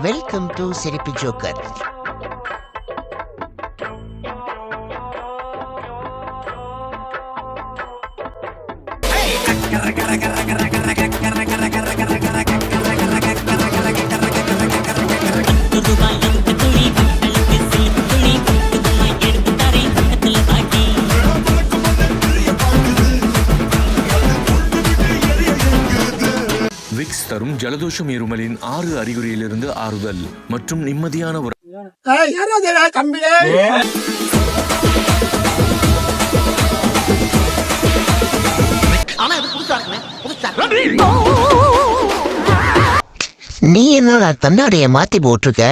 Welcome to சிரிப்பு joker. Vicks தரும் ஜலதோஷம் இருமலின் 6 அறிகுறியிலிருந்து ஆறுதல் மற்றும் நிம்மதியான ஒரு நீ என்னடா கண்ணாடியை மாத்தி போட்டிருக்க?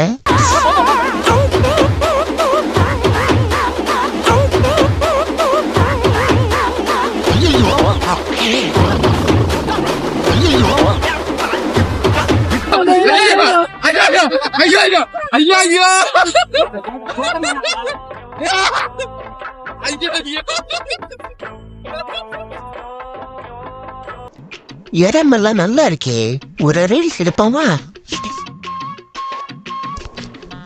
இடமெல்லாம் நல்லா இருக்கே, ஒரு ரீல்ஸ் எடுப்போமா?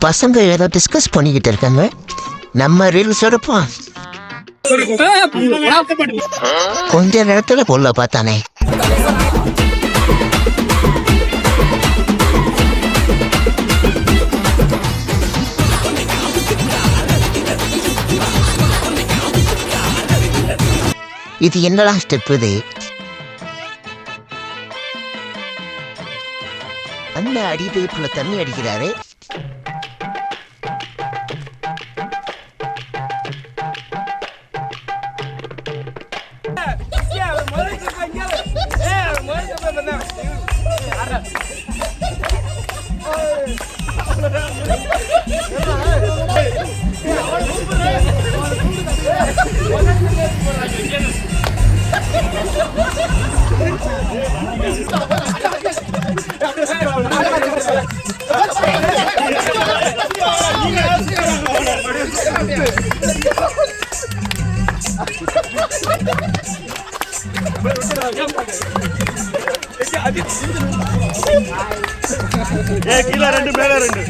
பசங்க ஏதோ டிஸ்கஸ் பண்ணிக்கிட்டு இருக்காங்க, நம்ம ரீல்ஸ் எடுப்போம். கொஞ்ச நேரத்துல பொருளை பார்த்தானே. இது என்னடா ஸ்டெப்? இது அந்த அடிப்பைப்புல தண்ணி அடிக்கிறாரு. கீழே 2 மேல 2.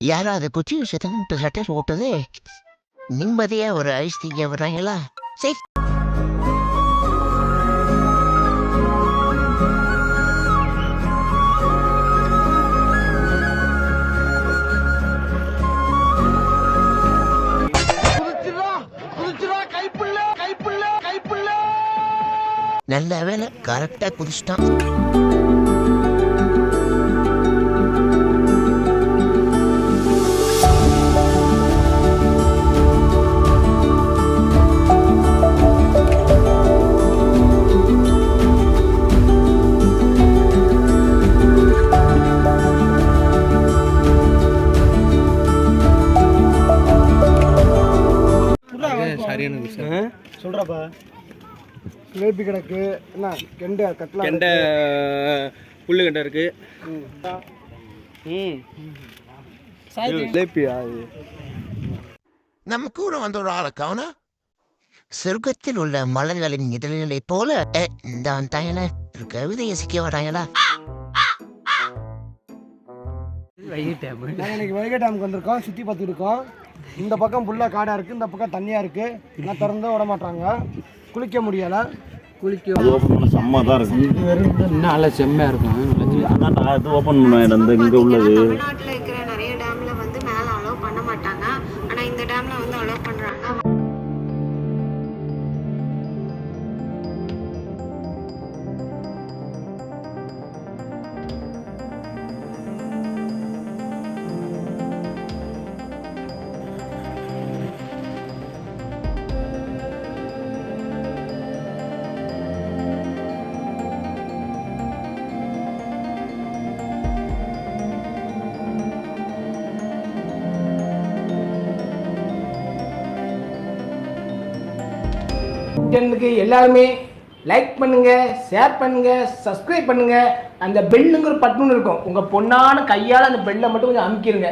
யாராவது குச்சி விஷயத்த சட்டை போட்டது நிம்மதியா ஒரு ஐஸ் தீங்க வர்றாங்களா? சரி, நல்ல வேலை கரெக்டா குதிச்சிட்டான். சொல்றப்பா சிலேபி கிடக்கு, என்ன கெண்டை கட்லா, கெண்டை புல்லு கெண்டை இருக்கு. சிலேபியா? நம்ம கூட வந்த ஒரு ஆளை காண. சொர்க்கத்தில் உள்ள மலர்களின் இதழ்களை போல இந்த தாயன கவிதையை சிக்க வராங்களா? நாங்கள் இன்னைக்கு வைகை டேமுக்கு வந்திருக்கோம், சுற்றி பார்த்துட்டு இருக்கோம். இந்த பக்கம் ஃபுல்லாக காடாக இருக்குது, இந்த பக்கம் தண்ணியாக இருக்குது. நான் திறந்து விட மாட்டாங்க, குளிக்க முடியலை. செம்மா தான் இருக்கும், நல்லா செம்மையாக இருக்கும். ஆனால் நான் இது ஓப்பன் பண்ண இங்கே உள்ளது. தமிழ்நாட்டில் இருக்கிற நிறைய டேம்ல வந்து மேலே அலோவ் பண்ண மாட்டாங்க, ஆனால் இந்த டேம்ல வந்து அலோவ் பண்ணுறாங்க. சேனலுக்கு எல்லாருமே லைக் பண்ணுங்க, ஷேர் பண்ணுங்க, சப்ஸ்கிரைப் பண்ணுங்க. அந்த பெல்லுங்கிற பட்டன் இருக்கும், உங்க பொண்ணான கையால் அந்த பெல்லை மட்டும் கொஞ்சம் அமுக்கிடுங்க.